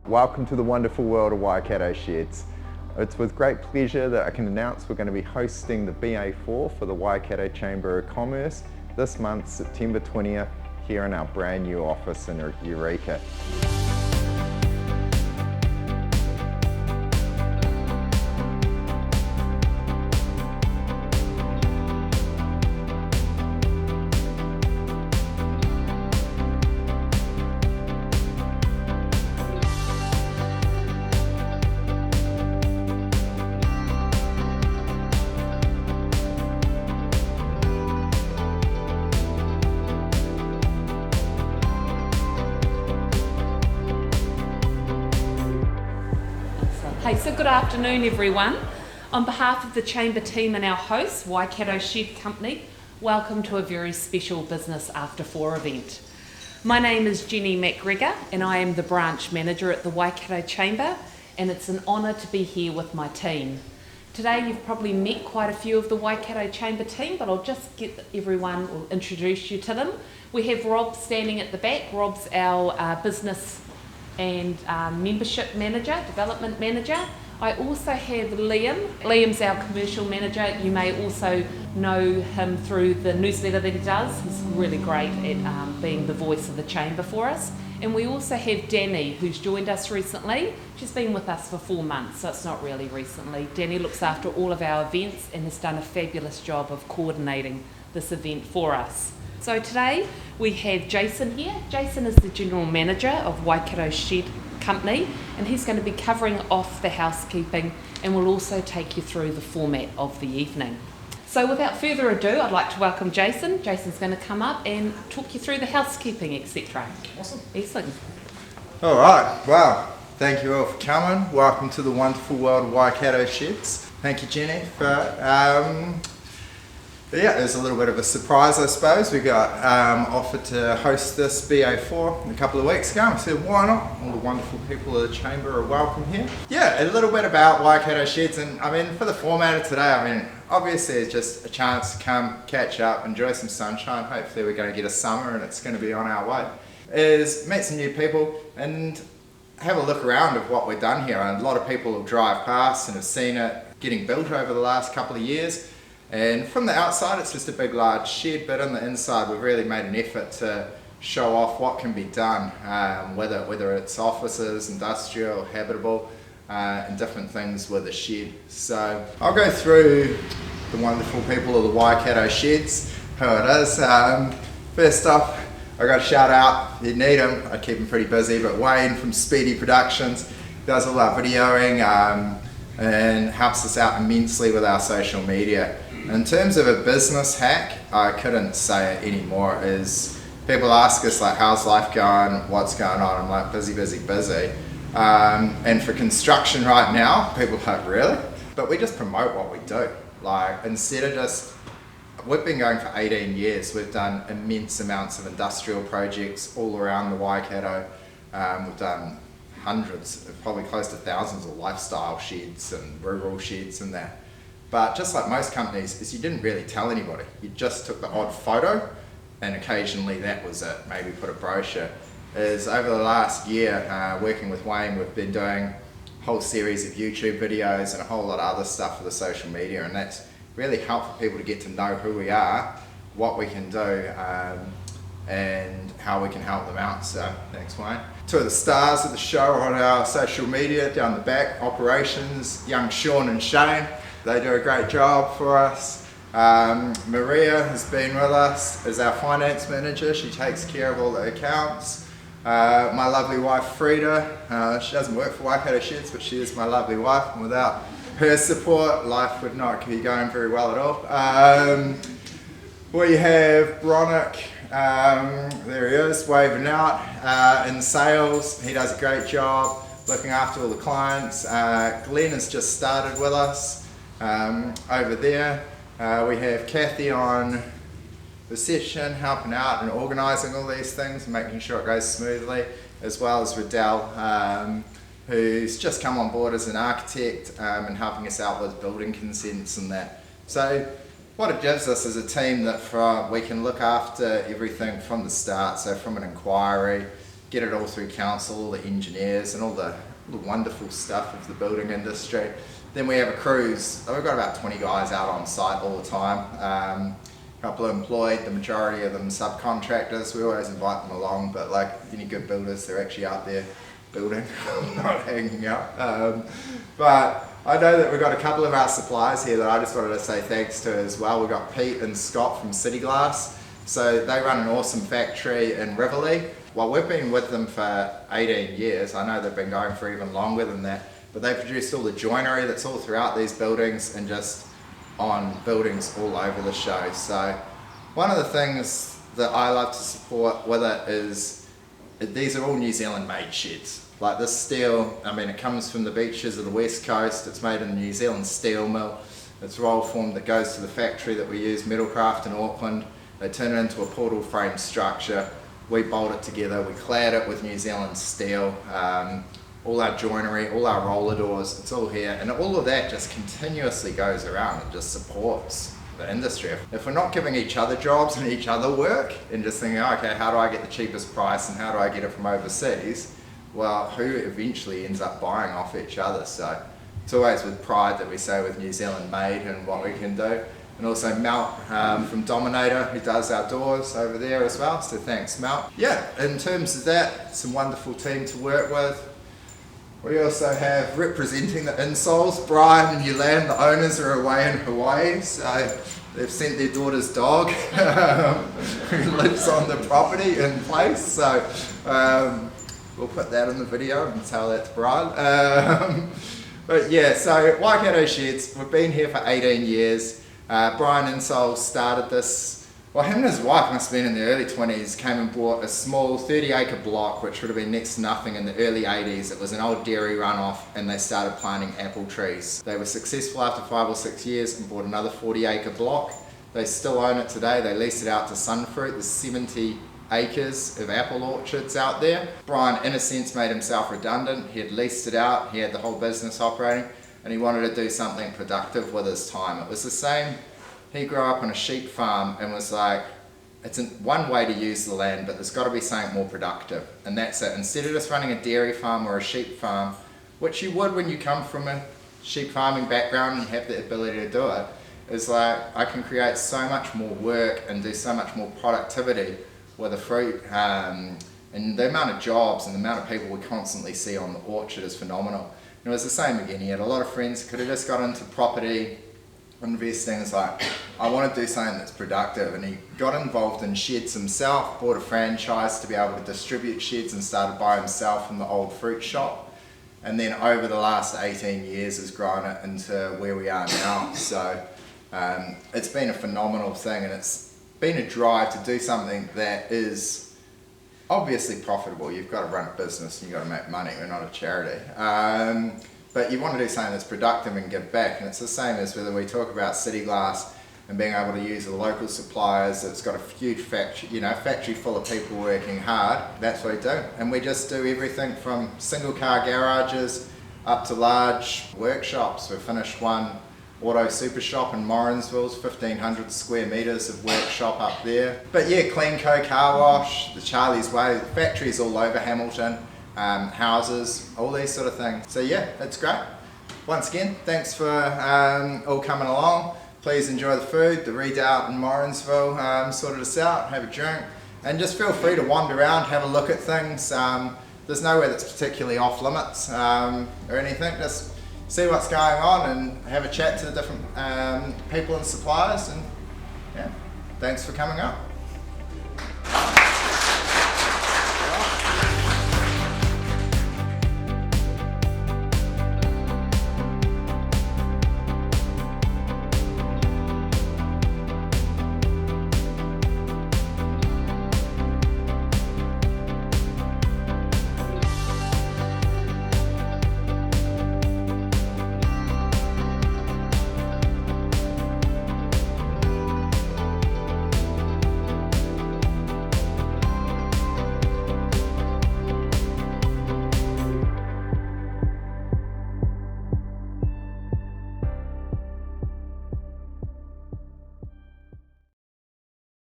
Welcome to the wonderful world of Waikato Sheds. It's with great pleasure that I can announce we're going to be hosting the BA4 for the Waikato Chamber of Commerce this month, September 20th, here in our brand new office in Eureka. Hey, so good afternoon everyone. On behalf of the Chamber team and our host, Waikato Shed Company, welcome to a very special Business After 4 event. My name is Jenny McGregor and I am the branch manager at the Waikato Chamber, and it's an honour to be here with my team. Today you've probably met quite a few of the Waikato Chamber team, but I'll just get everyone, or introduce you to them. We have Rob standing at the back. Rob's our business and membership manager, development manager. I also have Liam. Liam's our commercial manager. You may also know him through the newsletter that he does. He's really great at being the voice of the chamber for us. And we also have Danny, who's joined us recently. She's been with us for 4 months, so it's not really recently. Danny looks after all of our events and has done a fabulous job of coordinating this event for us. So today we have Jason here. Jason is the General Manager of Waikato Shed Company, and he's going to be covering off the housekeeping and will also take you through the format of the evening. So without further ado, I'd like to welcome Jason. Jason's going to come up and talk you through the housekeeping, etc. Awesome. Excellent. All right, well, thank you all for coming. Welcome to the wonderful world of Waikato Sheds. Thank you, Jenny, for yeah, it was a little bit of a surprise, I suppose. We got offered to host this BA4 a couple of weeks ago. I said, why not? All the wonderful people of the Chamber are welcome here. Yeah, a little bit about Waikato Sheds, and I mean, for the format of today, I mean, obviously it's just a chance to come, catch up, enjoy some sunshine. Hopefully we're going to get a summer and it's going to be on our way. Is meet some new people and have a look around of what we've done here. And a lot of people will drive past and have seen it getting built over the last couple of years. And from the outside it's just a big large shed, but on the inside we've really made an effort to show off what can be done, whether it's offices, industrial, habitable, and different things with a shed. So I'll go through the wonderful people of the Waikato Sheds, who it is. First off, I got to shout out, you need him, I keep him pretty busy, but Wayne from Speedy Productions does all our videoing and helps us out immensely with our social media. In terms of a business hack, I couldn't say it anymore. Is people ask us like, how's life going, what's going on? I'm like, busy, busy, busy. And for construction right now, people are like, really? But we just promote what we do. Like, instead of just, we've been going for 18 years. We've done immense amounts of industrial projects all around the Waikato. We've done hundreds, probably close to thousands of lifestyle sheds and rural sheds and that. But just like most companies, is you didn't really tell anybody. You just took the odd photo and occasionally that was it. Maybe put a brochure. Is over the last year, working with Wayne, we've been doing a whole series of YouTube videos and a whole lot of other stuff for the social media, and that's really helped for people to get to know who we are, what we can do, and how we can help them out. So thanks, Wayne. Two of the stars of the show are on our social media down the back, operations, young Sean and Shane. They do a great job for us. Maria has been with us as our finance manager. She takes care of all the accounts. My lovely wife Frida, she doesn't work for Waikato Sheds, but she is my lovely wife, and without her support, life would not be going very well at all. We have Bronick, there he is, waving out in sales. He does a great job looking after all the clients. Glenn has just started with us over there. We have Kathy on reception, helping out and organising all these things and making sure it goes smoothly, as well as Riddell, who's just come on board as an architect and helping us out with building consents and that. So what it gives us is a team that we can look after everything from the start, so from an inquiry get it all through council, all the engineers and all the wonderful stuff of the building industry. Then we have a cruise. We've got about 20 guys out on site all the time. A couple employed, the majority of them subcontractors. We always invite them along, but like any good builders, they're actually out there building, not hanging out. But I know that we've got a couple of our suppliers here that I just wanted to say thanks to as well. We've got Pete and Scott from City Glass. So they run an awesome factory in Rivoli. Well, we've been with them for 18 years. I know they've been going for even longer than that, but they produced all the joinery that's all throughout these buildings and just on buildings all over the show. So one of the things that I love to support with it is these are all New Zealand made sheds. Like this steel, I mean, it comes from the beaches of the West Coast. It's made in the New Zealand steel mill. It's roll formed that goes to the factory that we use, Metalcraft in Auckland. They turn it into a portal frame structure. We bolt it together, we clad it with New Zealand steel. All our joinery, all our roller doors, it's all here. And all of that just continuously goes around and just supports the industry. If we're not giving each other jobs and each other work and just thinking, okay, how do I get the cheapest price and how do I get it from overseas? Well, who eventually ends up buying off each other? So it's always with pride that we say with New Zealand made and what we can do. And also Melt from Dominator, who does our doors over there as well. So thanks, Melt. Yeah, in terms of that, some wonderful team to work with. We also have representing the insoles, Brian and Yolande, the owners are away in Hawaii, so they've sent their daughter's dog who lives on the property in place. So we'll put that in the video and tell that to Brian. But yeah, so Waikato Sheds, we've been here for 18 years. Brian Insole started this. Well, him and his wife must have been in their early 20s, came and bought a small 30-acre block, which would have been next to nothing in the early 80s. It was an old dairy runoff, and they started planting apple trees. They were successful after 5 or 6 years and bought another 40-acre block. They still own it today. They leased it out to Sunfruit. There's 70 acres of apple orchards out there. Brian, in a sense, made himself redundant. He had leased it out. He had the whole business operating, and he wanted to do something productive with his time. It was the same. He grew up on a sheep farm and was like, it's one way to use the land, but there's got to be something more productive. And that's it. Instead of just running a dairy farm or a sheep farm, which you would when you come from a sheep farming background and you have the ability to do it, is like, I can create so much more work and do so much more productivity with the fruit. And the amount of jobs and the amount of people we constantly see on the orchard is phenomenal. And it was the same again. He had a lot of friends, could have just got into property, investing. Is like, I want to do something that's productive, and he got involved in sheds himself, bought a franchise to be able to distribute sheds and started by himself in the old fruit shop, and then over the last 18 years has grown it into where we are now. So it's been a phenomenal thing, and it's been a drive to do something that is obviously profitable. You've got to run a business and you've got to make money. We're not a charity. But you want to do something that's productive and give back, and it's the same as whether we talk about City Glass and being able to use the local suppliers. It's got a huge factory, factory full of people working hard. That's what we do, and we just do everything from single car garages up to large workshops. We finished one auto super shop in Morrinsville, 1,500 square metres of workshop up there. But yeah, Clean Co car wash, the Charlie's Way, factories all over Hamilton. Houses, all these sort of things. So yeah, it's great. Once again, thanks for all coming along. Please enjoy the food. The redoubt in Morrinsville sorted us out, have a drink, and just feel free to wander around, have a look at things. There's nowhere that's particularly off limits or anything. Just see what's going on and have a chat to the different people and suppliers. And yeah, thanks for coming up.